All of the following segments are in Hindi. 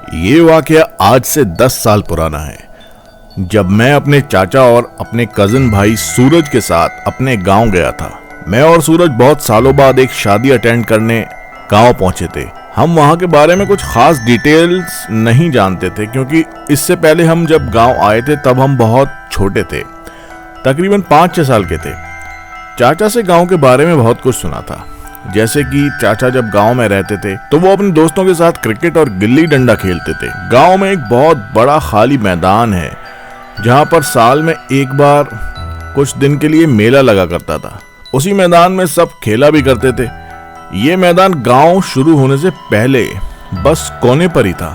ये वाकया आज से 10 साल पुराना है, जब मैं अपने चाचा और अपने कजिन भाई सूरज के साथ अपने गांव गया था। मैं और सूरज बहुत सालों बाद एक शादी अटेंड करने गांव पहुंचे थे। हम वहां के बारे में कुछ खास डिटेल्स नहीं जानते थे, क्योंकि इससे पहले हम जब गांव आए थे तब हम बहुत छोटे थे, तकरीबन 5-6 साल के थे। चाचा से गांव के बारे में बहुत कुछ सुना था, जैसे कि चाचा जब गांव में रहते थे तो वो अपने दोस्तों के साथ क्रिकेट और गिल्ली डंडा खेलते थे। गांव में एक बहुत बड़ा खाली मैदान है जहां पर साल में एक बार कुछ दिन के लिए मेला लगा करता था। उसी मैदान में सब खेला भी करते थे। ये मैदान गांव शुरू होने से पहले बस कोने पर ही था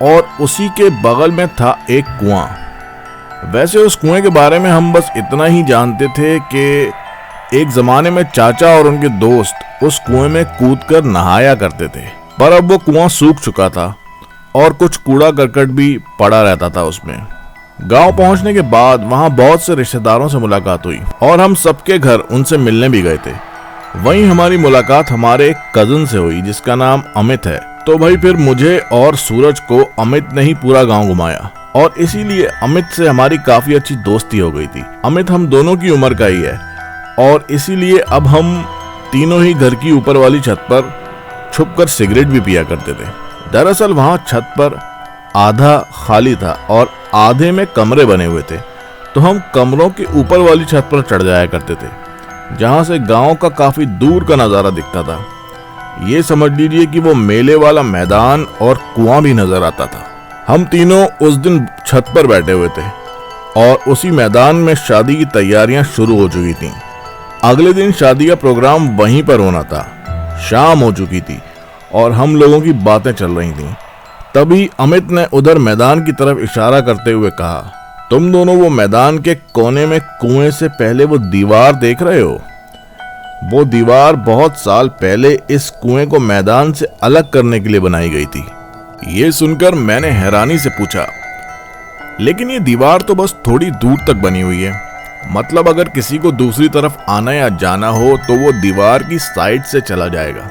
और उसी के बगल में था एक कुआं। वैसे उस कुएं के बारे में हम बस इतना ही जानते थे कि एक जमाने में चाचा और उनके दोस्त उस कुएं में कूदकर नहाया करते थे, पर अब वो कुआं सूख चुका था और कुछ कूड़ा करकट भी पड़ा रहता था उसमें। गांव पहुंचने के बाद वहां बहुत से रिश्तेदारों से मुलाकात हुई और हम सबके घर उनसे मिलने भी गए थे। वहीं हमारी मुलाकात हमारे एक कजिन से हुई जिसका नाम अमित है। तो भाई फिर मुझे और सूरज को अमित ने ही पूरा गाँव घुमाया और इसीलिए अमित से हमारी काफी अच्छी दोस्ती हो गई थी। अमित हम दोनों की उम्र का ही है और इसीलिए अब हम तीनों ही घर की ऊपर वाली छत पर छुपकर सिगरेट भी पिया करते थे। दरअसल वहां छत पर आधा खाली था और आधे में कमरे बने हुए थे, तो हम कमरों के ऊपर वाली छत पर चढ़ जाया करते थे, जहां से गांव का काफी दूर का नजारा दिखता था। ये समझ लीजिए कि वो मेले वाला मैदान और कुआं भी नजर आता था। हम तीनों उस दिन छत पर बैठे हुए थे और उसी मैदान में शादी की तैयारियां शुरू हो चुकी थीं। अगले दिन शादी का प्रोग्राम वहीं पर होना था। शाम हो चुकी थी और हम लोगों की बातें चल रही थीं। तभी अमित ने उधर मैदान की तरफ इशारा करते हुए कहा, तुम दोनों वो मैदान के कोने में कुएं से पहले वो दीवार देख रहे हो? वो दीवार बहुत साल पहले इस कुएं को मैदान से अलग करने के लिए बनाई गई थी। ये सुनकर मैंने हैरानी से पूछा, लेकिन ये दीवार तो बस थोड़ी दूर तक बनी हुई है, मतलब अगर किसी को दूसरी तरफ आना या जाना हो तो वो दीवार की साइड से चला जाएगा,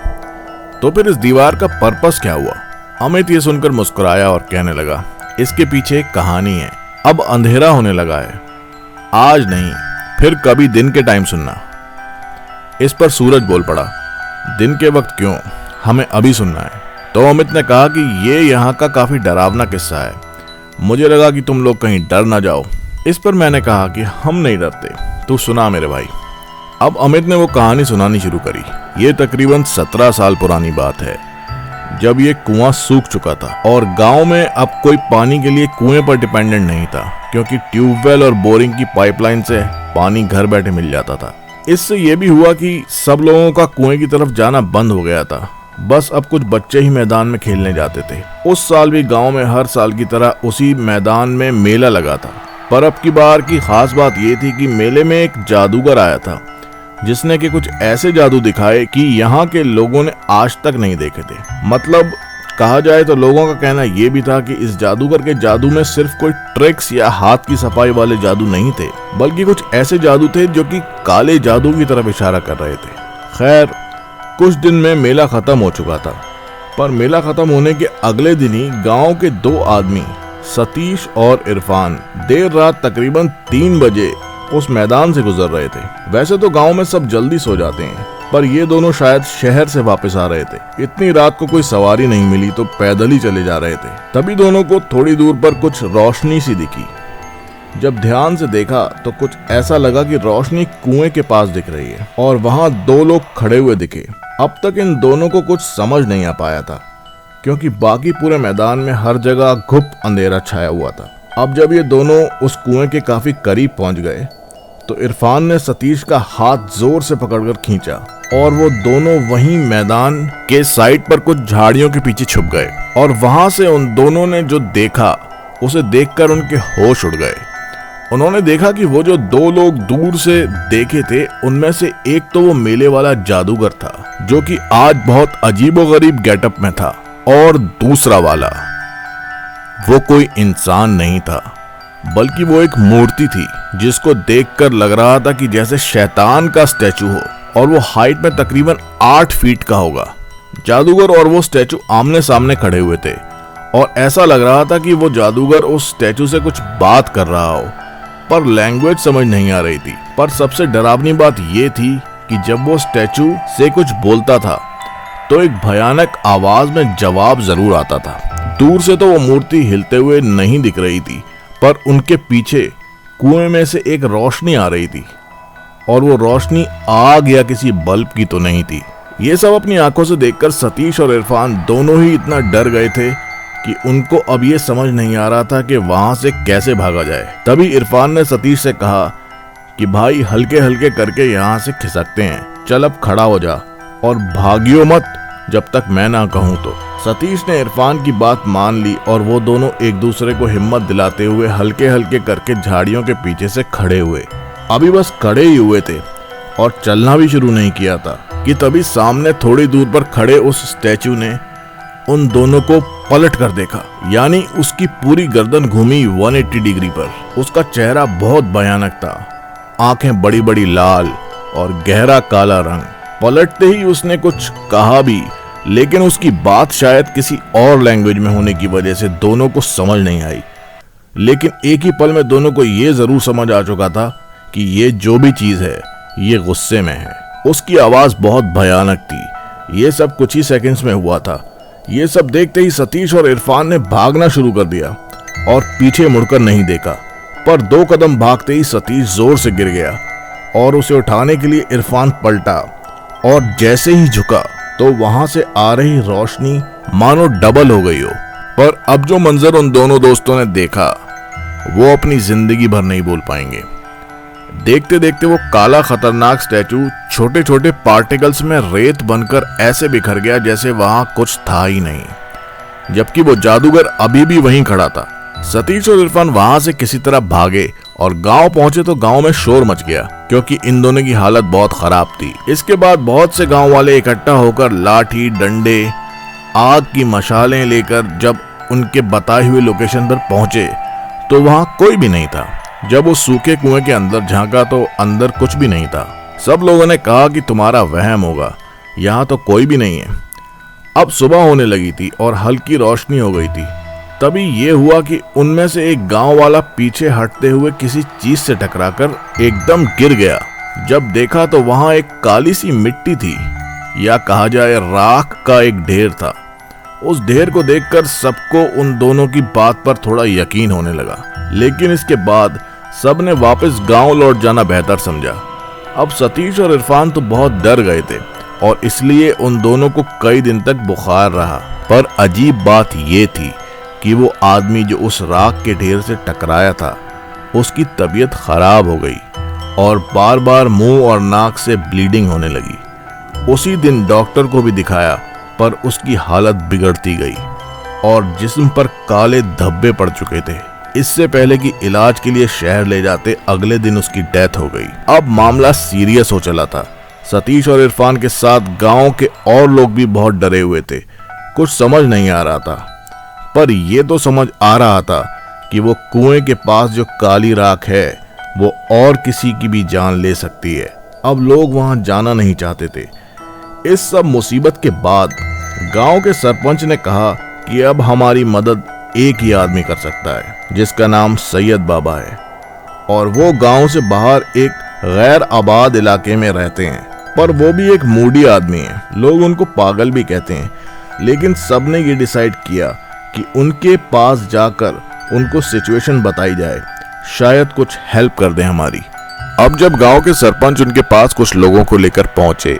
तो फिर इस दीवार का पर्पस क्या हुआ? अमित ये सुनकर मुस्कुराया और कहने लगा, इसके पीछे एक कहानी है। अब अंधेरा होने लगा है, आज नहीं फिर कभी दिन के टाइम सुनना। इस पर सूरज बोल पड़ा, दिन के वक्त क्यों, हमें अभी सुनना है। तो अमित ने कहा कि ये यहाँ का काफी डरावना किस्सा है, मुझे लगा कि तुम लोग कहीं डर ना जाओ। इस पर मैंने कहा कि हम नहीं डरते, तू सुना मेरे भाई। अब अमित ने वो कहानी सुनानी शुरू करी। ये तकरीबन 17 साल पुरानी बात है, जब ये कुआं सूख चुका था और गांव में अब कोई पानी के लिए कुएं पर डिपेंडेंट नहीं था, क्योंकि ट्यूबवेल और बोरिंग की पाइपलाइन से पानी घर बैठे मिल जाता था। इससे ये भी हुआ कि सब लोगों का कुएं की तरफ जाना बंद हो गया था। बस अब कुछ बच्चे ही मैदान में खेलने जाते थे। उस साल भी गाँव में हर साल की तरह उसी मैदान में मेला लगा था, पर अब की बार की खास बात यह थी कि मेले में एक जादूगर आया था, जिसने कि कुछ ऐसे जादू दिखाए कि यहाँ के लोगों ने आज तक नहीं देखे थे। मतलब कहा जाए तो लोगों का कहना यह भी था कि इस जादूगर के जादू में सिर्फ कोई ट्रिक्स या हाथ की सफाई वाले जादू नहीं थे, बल्कि कुछ ऐसे जादू थे जो कि काले जादू की तरफ इशारा कर रहे थे। खैर, कुछ दिन में मेला खत्म हो चुका था, पर मेला खत्म होने के अगले दिन ही गाँव के 2 आदमी सतीश और इरफान देर रात तकरीबन 3 बजे उस मैदान से गुजर रहे थे। वैसे तो गांव में सब जल्दी सो जाते हैं, पर ये दोनों शायद शहर से वापस आ रहे थे। इतनी रात को कोई सवारी नहीं मिली तो पैदल ही चले जा रहे थे। तभी दोनों को थोड़ी दूर पर कुछ रोशनी सी दिखी। जब ध्यान से देखा तो कुछ ऐसा लगा कि रोशनी कुएं के पास दिख रही है और वहां 2 लोग खड़े हुए दिखे। अब तक इन दोनों को कुछ समझ नहीं आ पाया था, क्योंकि बाकी पूरे मैदान में हर जगह घुप अंधेरा छाया हुआ था। अब जब ये दोनों उस कुएं के काफी करीब पहुंच गए तो इरफान ने सतीश का हाथ जोर से पकड़कर खींचा और वो दोनों वहीं मैदान के साइड पर कुछ झाड़ियों के पीछे छुप गए। और वहां से उन दोनों ने जो देखा उसे देखकर उनके होश उड़ गए। उन्होंने देखा कि वो जो 2 लोग दूर से देखे थे उनमें से एक तो वो मेले वाला जादूगर था, जो कि आज बहुत अजीबोगरीब गेटअप में था, और दूसरा वाला वो कोई इंसान नहीं था, बल्कि वो एक मूर्ति थी जिसको देखकर लग रहा था कि जैसे शैतान का स्टैचू हो, और वो हाइट में तकरीबन 8 फीट का होगा। जादूगर और वो स्टैचू आमने सामने खड़े हुए थे और ऐसा लग रहा था कि वो जादूगर उस स्टैचू से कुछ बात कर रहा हो, पर लैंग्वेज समझ नहीं आ रही थी। पर सबसे डरावनी बात ये थी कि जब वो स्टैचू से कुछ बोलता था तो एक भयानक आवाज में जवाब जरूर आता था। दूर से तो वो मूर्ति हिलते हुए नहीं दिख रही थी, पर उनके पीछे कुएं में से एक रोशनी आ रही थी, और वो रोशनी आग या किसी बल्ब की तो नहीं थी। ये सब अपनी आंखों से देखकर सतीश और इरफान दोनों ही इतना डर गए थे कि उनको अब ये समझ नहीं आ रहा था कि वहां से कैसे भागा जाए। तभी इरफान ने सतीश से कहा कि भाई हल्के हल्के करके यहाँ से खिसकते हैं, चल अब खड़ा हो जा और भागियो मत जब तक मैं ना कहूँ तो। सतीश ने इरफान की बात मान ली और वो दोनों एक दूसरे को हिम्मत दिलाते हुए हल्के हल्के करके झाड़ियों के पीछे से खड़े हुए। अभी बस खड़े ही हुए थे और चलना भी शुरू नहीं किया था कि तभी सामने थोड़ी दूर पर खड़े उस स्टैचू ने उन दोनों को पलट कर देखा। यानी उसकी पूरी गर्दन घूमी 180 डिग्री पर। उसका चेहरा बहुत भयानक था, आंखें बड़ी बड़ी लाल और गहरा काला रंग। पलटते ही उसने कुछ कहा भी, लेकिन उसकी बात शायद किसी और लैंग्वेज में होने की वजह से दोनों को समझ नहीं आई। लेकिन एक ही पल में दोनों को ये जरूर समझ आ चुका था कि ये जो भी चीज है ये गुस्से में है। उसकी आवाज बहुत भयानक थी। ये सब कुछ ही सेकंड्स में हुआ था। ये सब देखते ही सतीश और इरफान ने भागना शुरू कर दिया और पीछे मुड़कर नहीं देखा। पर 2 कदम भागते ही सतीश जोर से गिर गया और उसे उठाने के लिए इरफान पलटा, और जैसे ही झुका तो वहां से आ रही रोशनी मानो डबल हो गई हो। पर अब जो मंजर उन दोनों दोस्तों ने देखा वो अपनी जिंदगी भर नहीं भूल पाएंगे। देखते देखते वो काला खतरनाक स्टैचू छोटे छोटे पार्टिकल्स में रेत बनकर ऐसे बिखर गया जैसे वहां कुछ था ही नहीं, जबकि वो जादूगर अभी भी वहीं खड़ा था। सतीश और इरफान वहां से किसी तरह भागे और गांव पहुंचे तो गांव में शोर मच गया, क्योंकि इन दोनों की हालत बहुत खराब थी। इसके बाद बहुत से गांव वाले इकट्ठा होकर लाठी, डंडे, आग की मशालें लेकर जब उनके बताए हुए लोकेशन पर पहुंचे तो वहां कोई भी नहीं था। जब वो सूखे कुएं के अंदर झांका तो अंदर कुछ भी नहीं था। सब लोगों ने कहा कि तुम्हारा वहम होगा, यहाँ तो कोई भी नहीं है। अब सुबह होने लगी थी और हल्की रोशनी हो गई थी। तभी ये हुआ कि उनमें से एक गांव वाला पीछे हटते हुए किसी चीज से टकराकर एकदम गिर गया। जब देखा तो वहां एक काली सी मिट्टी थी, या कहा जाए राख का एक ढेर था। उस ढेर को देखकर सबको उन दोनों की बात पर थोड़ा यकीन होने लगा, लेकिन इसके बाद सब ने वापस गांव लौट जाना बेहतर समझा। अब सतीश और इरफान तो बहुत डर गए थे और इसलिए उन दोनों को कई दिन तक बुखार रहा। पर अजीब बात ये थी कि वो आदमी जो उस राख के ढेर से टकराया था उसकी तबीयत खराब हो गई और बार बार मुंह और नाक से ब्लीडिंग होने लगी। उसी दिन डॉक्टर को भी दिखाया, पर उसकी हालत बिगड़ती गई और जिस्म पर काले धब्बे पड़ चुके थे। इससे पहले कि इलाज के लिए शहर ले जाते अगले दिन उसकी डेथ हो गई। अब मामला सीरियस हो चला था। सतीश और इरफान के साथ गांव के और लोग भी बहुत डरे हुए थे। कुछ समझ नहीं आ रहा था, पर यह तो समझ आ रहा था कि वो कुएं के पास जो काली राख है वो और किसी की भी जान ले सकती है। अब लोग वहां जाना नहीं चाहते थे। इस सब मुसीबत के बाद गांव के सरपंच ने कहा कि अब हमारी मदद एक ही आदमी कर सकता है, जिसका नाम सैयद बाबा है, और वो गांव से बाहर एक गैर आबाद इलाके में रहते हैं। पर वो भी एक मूडी आदमी है, लोग उनको पागल भी कहते हैं। लेकिन सबने ये डिसाइड किया कि उनके पास जाकर उनको सिचुएशन बताई जाए, शायद कुछ हेल्प कर दें हमारी। अब जब गांव के सरपंच उनके पास कुछ लोगों को लेकर पहुंचे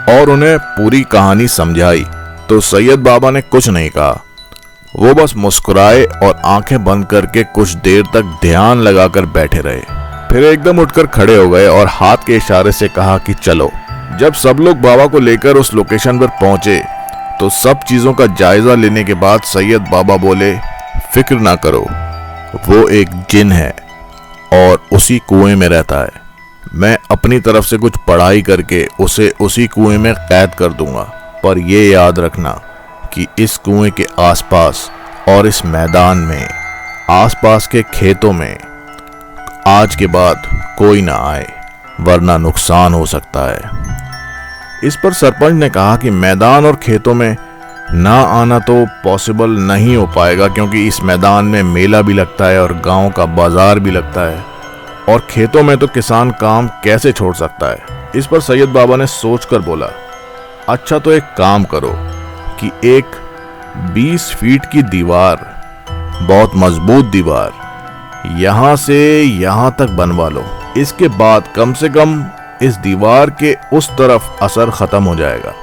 और उन्हें पूरी कहानी समझाई तो सैयद बाबा ने कुछ नहीं कहा। वो बस मुस्कुराए और आंखें बंद करके कुछ देर तक ध्यान लगाकर बैठे रहे। फिर एकदम उठकर खड़े हो गए और हाथ के इशारे से कहा कि चलो। जब सब लोग बाबा को लेकर उस लोकेशन पर पहुंचे तो सब चीजों का जायजा लेने के बाद सैयद बाबा बोले, फिक्र ना करो, वो एक जिन है और उसी कुएं में रहता है। मैं अपनी तरफ से कुछ पढ़ाई करके उसे उसी कुएं में कैद कर दूंगा, पर ये याद रखना कि इस कुएं के आसपास और इस मैदान में, आसपास के खेतों में आज के बाद कोई ना आए, वरना नुकसान हो सकता है। इस पर सरपंच ने कहा कि मैदान और खेतों में ना आना तो पॉसिबल नहीं हो पाएगा, क्योंकि इस मैदान में मेला भी लगता है और गांव का बाजार भी लगता है, और खेतों में तो किसान काम कैसे छोड़ सकता है। इस पर सैयद बाबा ने सोचकर बोला, अच्छा तो एक काम करो कि एक 20 फीट की दीवार, बहुत मजबूत दीवार, यहां से यहां तक बनवा लो। इसके बाद कम से कम इस दीवार के उस तरफ असर खत्म हो जाएगा।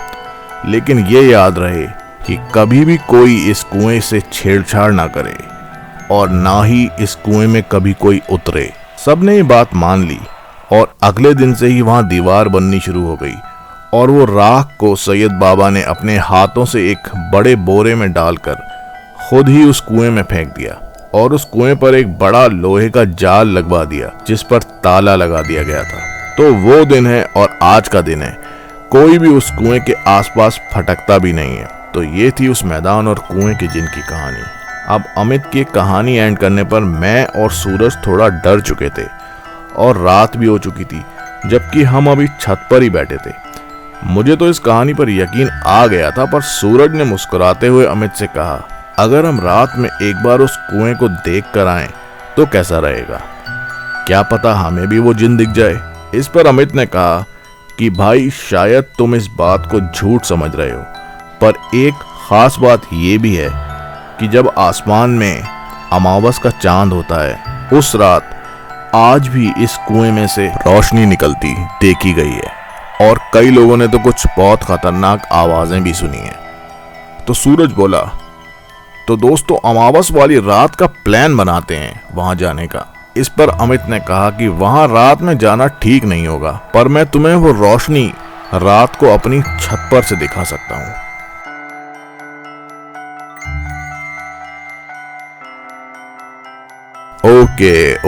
लेकिन ये याद रहे कि कभी भी कोई इस कुएं से छेड़छाड़ ना करे और ना ही इस कुएं में कभी कोई उतरे। सबने ये बात मान ली और अगले दिन से ही वहां दीवार बननी शुरू हो गई, और वो राख को सैयद बाबा ने अपने हाथों से एक बड़े बोरे में डालकर खुद ही उस कुएं में फेंक दिया, और उस कुएं पर एक बड़ा लोहे का जाल लगवा दिया जिस पर ताला लगा दिया गया था। तो वो दिन है और आज का दिन है, कोई भी उस कुएं के आसपास फटकता भी नहीं है। तो ये थी उस मैदान और कुएं के जिन की कहानी। अब अमित की कहानी एंड करने पर मैं और सूरज थोड़ा डर चुके थे और रात भी हो चुकी थी, जबकि हम अभी छत पर ही बैठे थे। मुझे तो इस कहानी पर यकीन आ गया था, पर सूरज ने मुस्कुराते हुए अमित से कहा, अगर हम रात में एक बार उस कुएं को देख कर आएं तो कैसा रहेगा? क्या पता हमें भी वो जिन दिख जाए। इस पर अमित ने कहा कि भाई शायद तुम इस बात को झूठ समझ रहे हो, पर एक खास बात ये भी है कि जब आसमान में अमावस का चांद होता है, उस रात आज भी इस कुएं में से रोशनी निकलती देखी गई है, और कई लोगों ने तो कुछ बहुत खतरनाक आवाजें भी सुनी हैं। तो सूरज बोला, तो दोस्तों अमावस वाली रात का प्लान बनाते हैं वहां जाने का। इस पर अमित ने कहा कि वहां रात में जाना ठीक नहीं होगा, पर मैं तुम्हें वो रोशनी रात को अपनी छत पर से दिखा सकता हूं।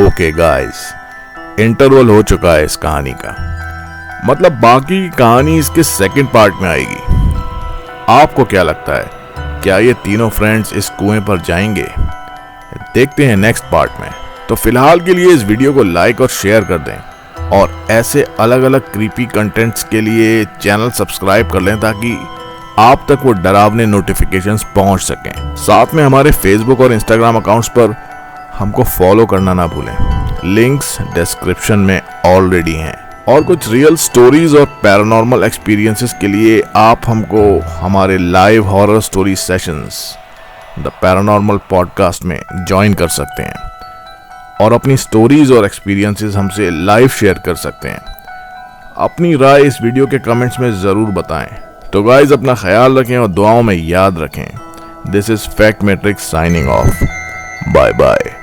ओके गाइस, इंटरवल हो चुका है इस कहानी का, मतलब बाकी कहानी इसके सेकंड पार्ट में आएगी। आपको क्या लगता है, क्या ये तीनों फ्रेंड्स इस कुएं पर जाएंगे? देखते हैं नेक्स्ट पार्ट में। तो फिलहाल के लिए इस वीडियो को लाइक और शेयर कर दें, और ऐसे अलग अलग क्रीपी कंटेंट्स के लिए चैनल सब्सक्राइब कर लें ताकि आप तक वो डरावने नोटिफिकेशंस पहुंच सकें। साथ में हमारे फेसबुक और इंस्टाग्राम अकाउंट्स पर हमको फॉलो करना ना भूलें, लिंक्स डिस्क्रिप्शन में ऑलरेडी हैं। और कुछ रियल स्टोरीज और पैरानॉर्मल एक्सपीरियंसेस के लिए आप हमको हमारे live horror story sessions the paranormal podcast में ज्वाइन कर सकते हैं और अपनी स्टोरीज और एक्सपीरियंसेस हमसे लाइव शेयर कर सकते हैं। अपनी राय इस वीडियो के कमेंट्स में ज़रूर बताएं। तो गाइज अपना ख्याल रखें और दुआओं में याद रखें। This is fact matrix signing off. Bye bye.